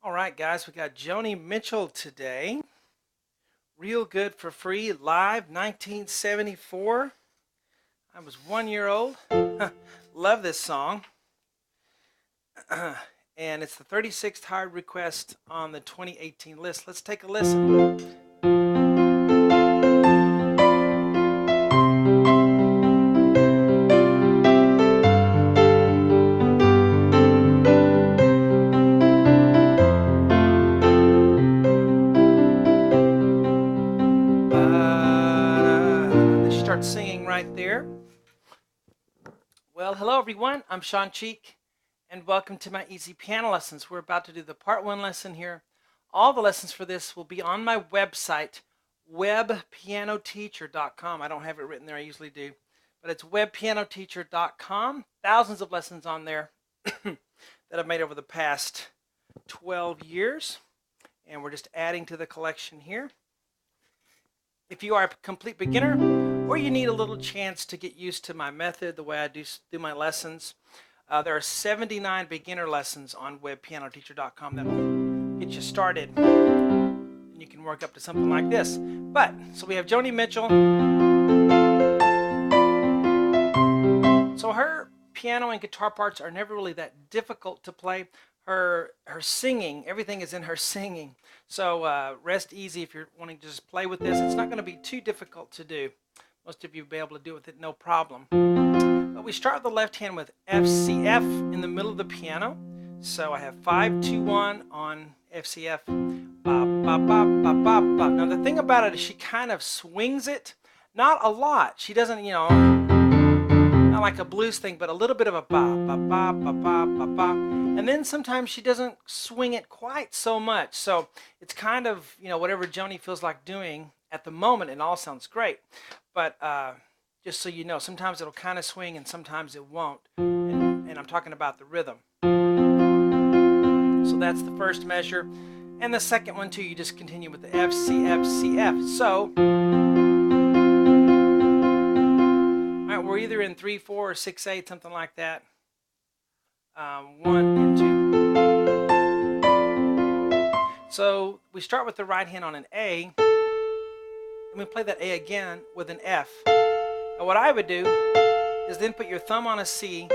All right, guys, we got Joni Mitchell today. Real Good for Free, live, 1974. I was 1 year old. Love this song. And it's the 36th hard request on the 2018 list. Let's take a listen. They start singing right there. Well, hello everyone. I'm Sean Cheek, and welcome to my easy piano lessons. We're about to do the part 1 lesson here. All the lessons for this will be on my website, webpianoteacher.com. I don't have it written there, I usually do, but it's webpianoteacher.com. Thousands of lessons on there that I've made over the past 12 years, and we're just adding to the collection here. If you are a complete beginner or you need a little chance to get used to my method, the way I do my lessons, there are 79 beginner lessons on webpianoteacher.com that will get you started, and you can work up to something like this. So we have Joni Mitchell. So her piano and guitar parts are never really that difficult to play. Her singing, everything is in her singing. So rest easy if you're wanting to just play with this. It's not going to be too difficult to do. Most of you will be able to do it with it, no problem. But we start with the left hand with F, C, F in the middle of the piano. So I have 5, 2, 1 on F, C, F. Ba, ba, ba, ba, ba, ba. Now the thing about it is she kind of swings it. Not a lot. She doesn't, not like a blues thing, but a little bit of a ba, ba, ba, ba, ba, ba, ba. And then sometimes she doesn't swing it quite so much. So it's kind of, whatever Joni feels like doing at the moment, it all sounds great. But just so you know, sometimes it'll kind of swing and sometimes it won't. And I'm talking about the rhythm. So that's the first measure. And the second one too, you just continue with the F, C, F, C, F. So, all right, we're either in 3, 4, or 6, 8, something like that. 1 and 2. So we start with the right hand on an A, and we play that A again with an F. Now what I would do is then put your thumb on a C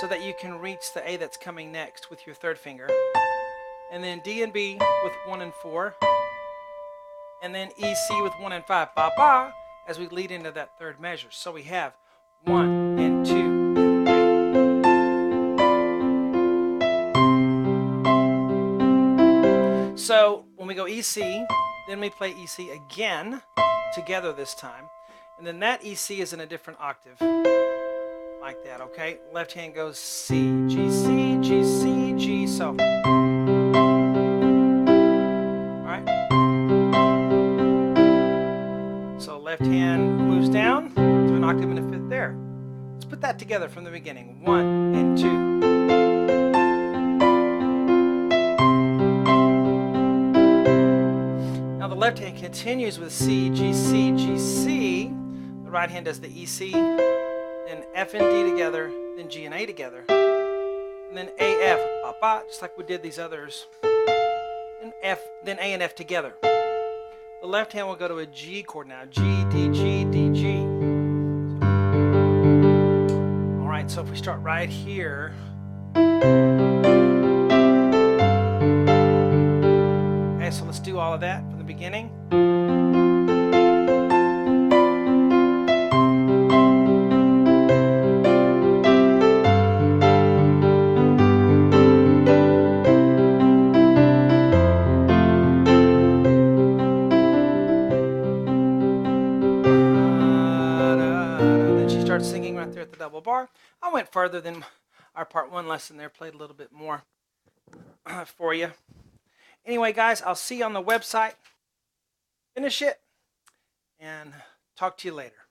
so that you can reach the A that's coming next with your third finger, and then D and B with 1 and 4, and then E, C with 1 and 5, ba ba, as we lead into that third measure. So we have 1 and 2. So when we go E, C, then we play E, C again, together this time. And then that E, C is in a different octave, like that, okay? Left hand goes C, G, C, G, C, G, so. All right? So left hand moves down to an octave and a fifth there. Let's put that together from the beginning. 1 and 2. Now the left hand continues with C, G, C, G, C. The right hand does the E, C, then F and D together, then G and A together, and then A, F, ba, ba, just like we did these others, and F, then A and F together. The left hand will go to a G chord now, G, D, G, D, G. All right, so if we start right here, okay, so let's do all of that from the beginning. Singing right there at the double bar. I went further than our part 1 lesson there, played a little bit more for you. Anyway, guys, I'll see you on the website. Finish it and talk to you later.